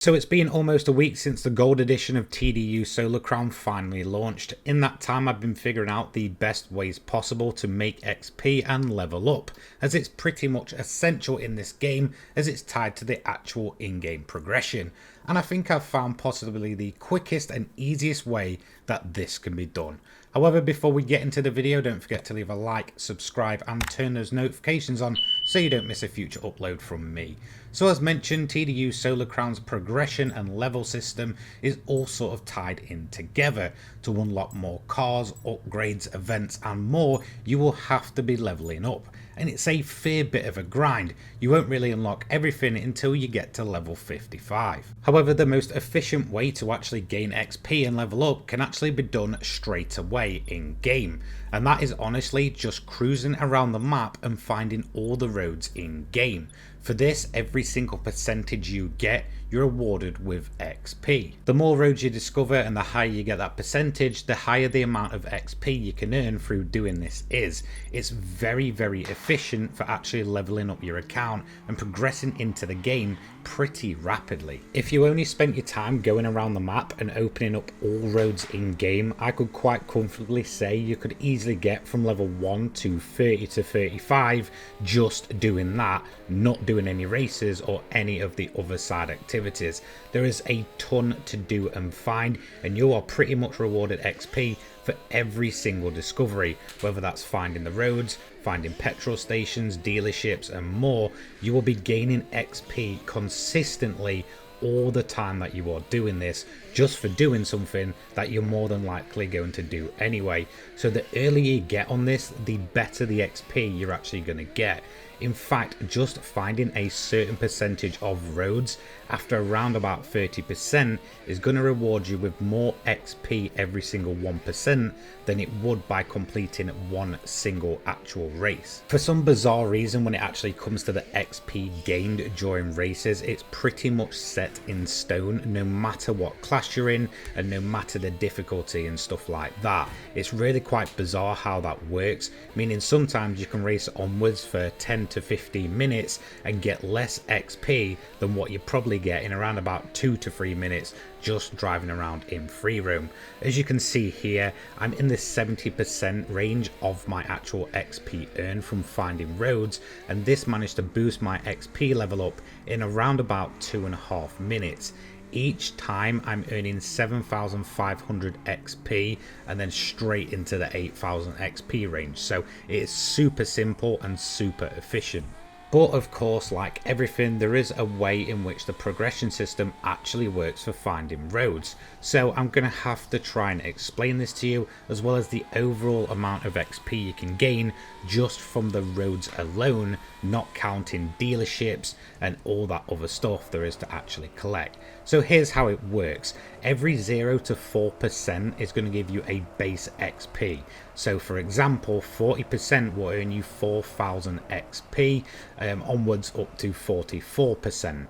So it's been almost a week since the gold edition of TDU Solar Crown finally launched. In that time I've been figuring out the best ways possible to make XP and level up, as it's pretty much essential in this game as it's tied to the actual in-game progression. And I think I've found possibly the quickest and easiest way that this can be done. However, before we get into the video, don't forget to leave a like, subscribe and turn those notifications on so you don't miss a future upload from me. So as mentioned, TDU Solar Crown's progression and level system is all sort of tied in together. To unlock more cars, upgrades, events and more, you will have to be leveling up. And it's a fair bit of a grind. You won't really unlock everything until you get to level 55. However, the most efficient way to actually gain XP and level up can actually be done straight away in game. And that is honestly just cruising around the map and finding all the roads in game. For this, every single percentage you get, you're awarded with XP. The more roads you discover and the higher you get that percentage, the higher the amount of XP you can earn through doing this is. It's very efficient for actually leveling up your account and progressing into the game pretty rapidly. If you only spent your time going around the map and opening up all roads in game, I could quite comfortably say you could easily get from level 1 to 30 to 35 just doing that, not doing any races or any of the other side activities. There is a ton to do and find, and you are pretty much rewarded XP for every single discovery, whether that's finding the roads, finding petrol stations, dealerships and more. You will be gaining XP consistently all the time that you are doing this, just for doing something that you're more than likely going to do anyway. So the earlier you get on this, the better the XP you're actually going to get. In fact, just finding a certain percentage of roads after around about 30% is going to reward you with more XP every single 1% than it would by completing one single actual race. For some bizarre reason, when it actually comes to the XP gained during races, it's pretty much set in stone no matter what class you're in and no matter the difficulty and stuff like that. It's really quite bizarre how that works, meaning sometimes you can race onwards for 10 to 15 minutes and get less XP than what you probably get in around about 2 to 3 minutes just driving around in free roam. As you can see here, I'm in the 70% range of my actual XP earned from finding roads, and this managed to boost my XP level up in around about 2.5 minutes. Each time I'm earning 7,500 XP and then straight into the 8,000 XP range. So it is super simple and super efficient. But of course, like everything, there is a way in which the progression system actually works for finding roads. So I'm going to have to try and explain this to you, as well as the overall amount of XP you can gain just from the roads alone, not counting dealerships and all that other stuff there is to actually collect. So here's how it works. Every 0 to 4% is going to give you a base XP. So for example, 40% will earn you 4,000 XP, onwards up to 44%.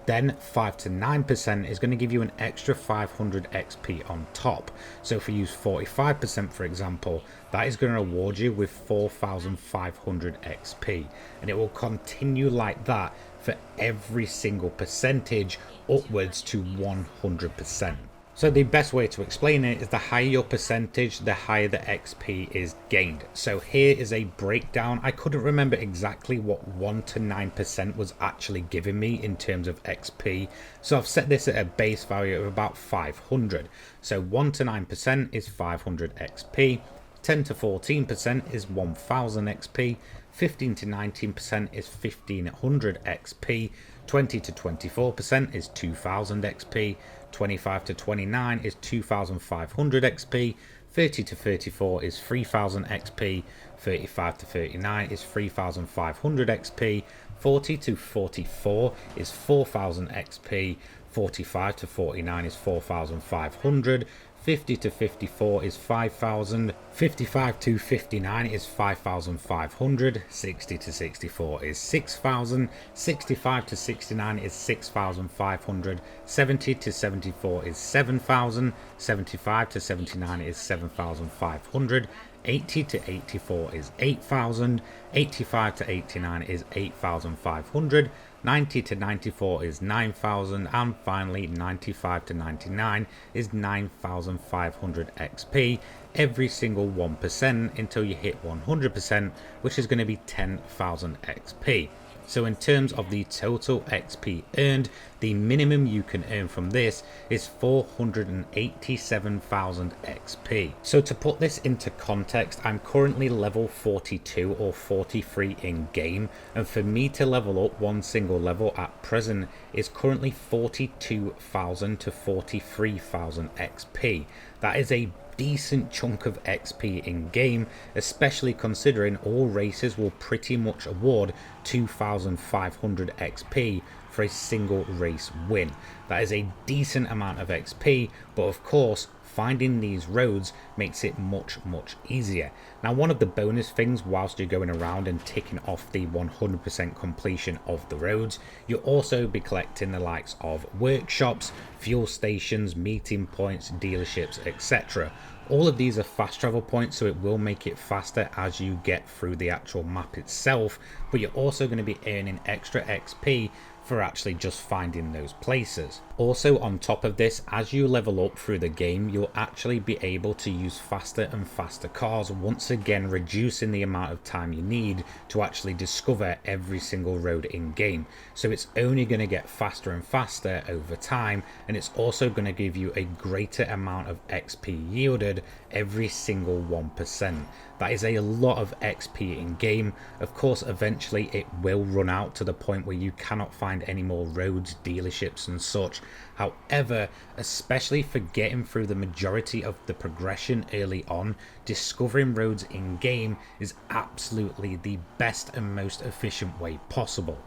Then 5 to 9% is going to give you an extra 500 XP on top. So if we use 45% for example, that is going to reward you with 4,500 XP. And it will continue like that for every single percentage upwards to 100%. So the best way to explain it is the higher your percentage, the higher the XP is gained. So here is a breakdown. I couldn't remember exactly what 1 to 9% was actually giving me in terms of XP. So I've set this at a base value of about 500. So 1 to 9% is 500 XP. 10 to 14% is 1000 XP. 15 to 19% is 1500 XP. 20 to 24% is 2000 XP. 25 to 29 is 2500 XP. 30 to 34 is 3000 XP. 35 to 39 is 3500 XP. 40 to 44 is 4000 XP. 45 to 49 is 4500. 50 to 54 is 5,000, 55 to 59 is 5,500, 60 to 64 is 6,000, 65 to 69 is 6,500, 70 to 74 is 7,000, 75 to 79 is 7,500, 80 to 84 is 8,000, 85 to 89 is 8,500, 90 to 94 is 9,000, and finally 95 to 99 is 9,500 XP every single 1% until you hit 100%, which is going to be 10,000 XP. So in terms of the total XP earned, the minimum you can earn from this is 487,000 XP. So to put this into context, I'm currently level 42 or 43 in game, and for me to level up one single level at present is currently 42,000 to 43,000 XP. That is a decent chunk of XP in game, especially considering all races will pretty much award 2,500 XP for a single race win. That is a decent amount of XP, but of course finding these roads makes it much easier. Now, one of the bonus things whilst you're going around and ticking off the 100% completion of the roads, you'll also be collecting the likes of workshops, fuel stations, meeting points, dealerships, etc. All of these are fast travel points, so it will make it faster as you get through the actual map itself, but you're also going to be earning extra XP for actually just finding those places. Also, on top of this, as you level up through the game, you'll actually be able to use faster and faster cars, once again reducing the amount of time you need to actually discover every single road in game. So it's only going to get faster and faster over time, and it's also going to give you a greater amount of XP yielded every single 1%. That is a lot of XP in game. Of course, eventually it will run out to the point where you cannot find any more roads, dealerships and such. However, especially for getting through the majority of the progression early on, discovering roads in game is absolutely the best and most efficient way possible.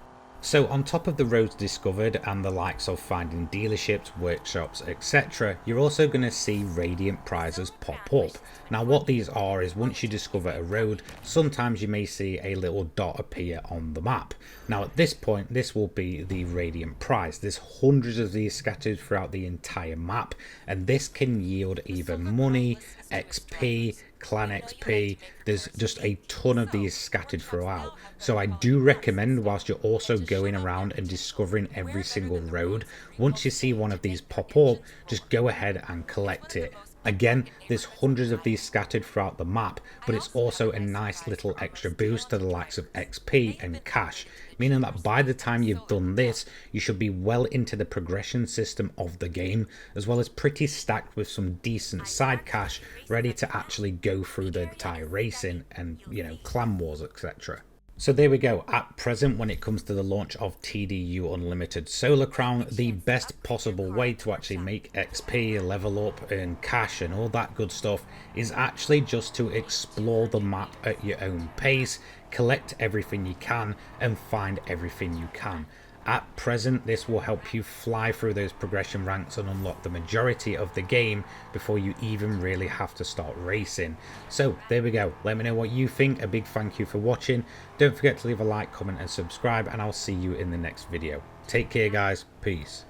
So on top of the roads discovered and the likes of finding dealerships, workshops, etc., you're also going to see radiant prizes pop up. Now what these are is, once you discover a road, sometimes you may see a little dot appear on the map. Now at this point, this will be the radiant prize. There's hundreds of these scattered throughout the entire map, and this can yield either money, XP, clan XP. There's just a ton of these scattered throughout, so I do recommend, whilst you're also going around and discovering every single road, once you see one of these pop up, just go ahead and collect it. Again, there's hundreds of these scattered throughout the map, but it's also a nice little extra boost to the likes of XP and cash, meaning that by the time you've done this, you should be well into the progression system of the game, as well as pretty stacked with some decent side cash ready to actually go through the entire racing and, you know, clan wars, etc. So there we go. At present, when it comes to the launch of TDU Unlimited Solar Crown, the best possible way to actually make XP, level up, earn cash and all that good stuff is actually just to explore the map at your own pace, collect everything you can and find everything you can. At present, this will help you fly through those progression ranks and unlock the majority of the game before you even really have to start racing. So there we go. Let me know what you think. A big thank you for watching. Don't forget to leave a like, comment and subscribe, and I'll see you in the next video. Take care guys. Peace.